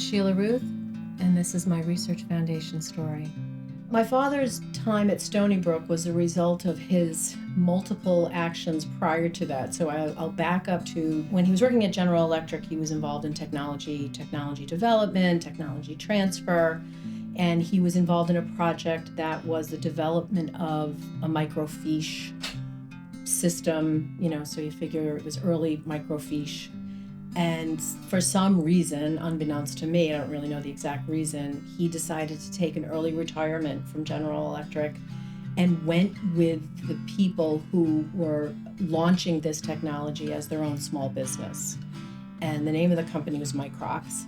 Sheila Routh, and this is my Research Foundation story. My father's time at Stony Brook was a result of his multiple actions prior to that. So I'll back up to when he was working at General Electric. He was involved in technology development, technology transfer, and he was involved in a project that was the development of a microfiche system, so you figure it was early microfiche. And for some reason, unbeknownst to me, I don't really know the exact reason, he decided to take an early retirement from General Electric and went with the people who were launching this technology as their own small business. And the name of the company was Microx,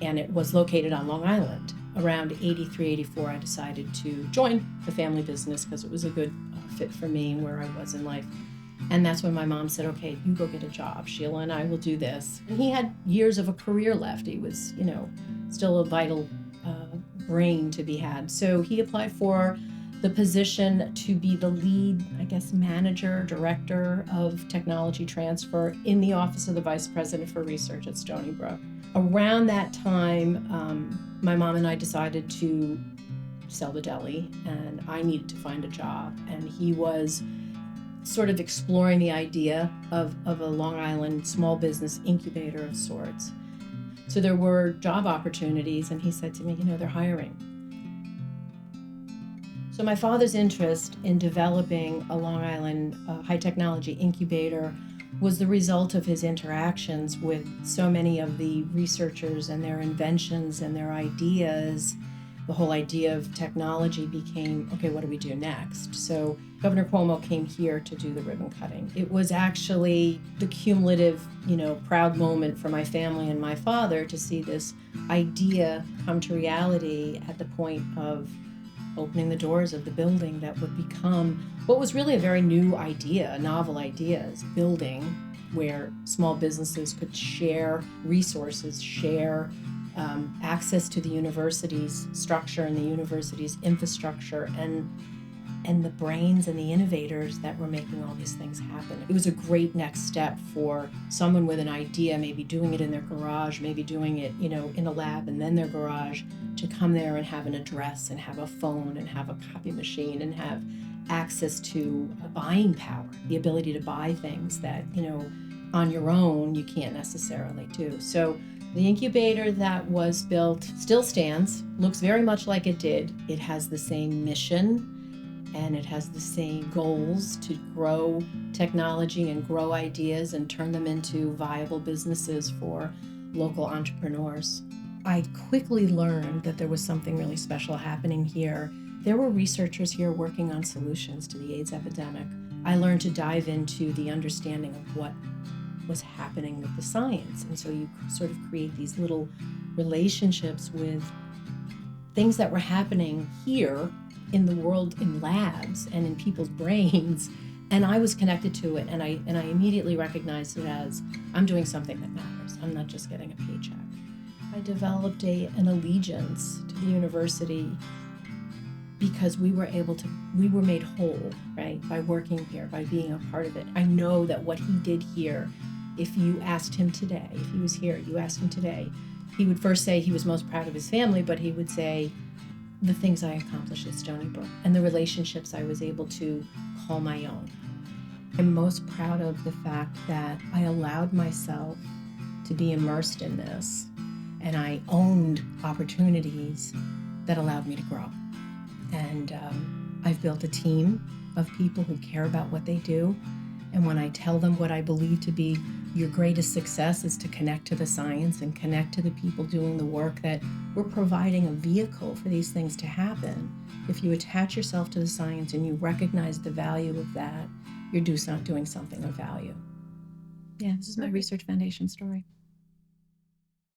and it was located on Long Island. Around 83, 84, I decided to join the family business because it was a good fit for me and where I was in life. And that's when my mom said, okay, you go get a job. Sheila and I will do this. And he had years of a career left. He was, still a vital brain to be had. So he applied for the position to be the lead, manager, director of technology transfer in the office of the vice president for research at Stony Brook. Around that time, my mom and I decided to sell the deli, and I needed to find a job. And he was sort of exploring the idea of a Long Island small business incubator of sorts. So there were job opportunities, and he said to me, they're hiring. So my father's interest in developing a Long Island high technology incubator was the result of his interactions with so many of the researchers and their inventions and their ideas. The whole idea of technology became, okay, what do we do next? So Governor Cuomo came here to do the ribbon cutting. It was actually the cumulative, proud moment for my family and my father to see this idea come to reality at the point of opening the doors of the building that would become what was really a very new idea, a novel idea, is building where small businesses could share resources, share access to the university's structure and the university's infrastructure and the brains and the innovators that were making all these things happen. It was a great next step for someone with an idea, maybe doing it in their garage, maybe doing it, in a lab and then their garage, to come there and have an address and have a phone and have a copy machine and have access to a buying power, the ability to buy things that, on your own you can't necessarily do. So the incubator that was built still stands, looks very much like it did. It has the same mission and it has the same goals to grow technology and grow ideas and turn them into viable businesses for local entrepreneurs. I quickly learned that there was something really special happening here. There were researchers here working on solutions to the AIDS epidemic. I learned to dive into the understanding of what was happening with the science. And so you sort of create these little relationships with things that were happening here in the world, in labs and in people's brains. And I was connected to it, and I immediately recognized it as, I'm doing something that matters. I'm not just getting a paycheck. I developed an allegiance to the university because we were made whole, right, by working here, by being a part of it. I know that what he did here, if you asked him today, if he was here, you asked him today, he would first say he was most proud of his family, but he would say the things I accomplished at Stony Brook and the relationships I was able to call my own. I'm most proud of the fact that I allowed myself to be immersed in this, and I owned opportunities that allowed me to grow. And I've built a team of people who care about what they do. And when I tell them what I believe to be your greatest success is to connect to the science and connect to the people doing the work, that we're providing a vehicle for these things to happen. If you attach yourself to the science and you recognize the value of that, you're doing something of value. Yeah, this is my Research Foundation story.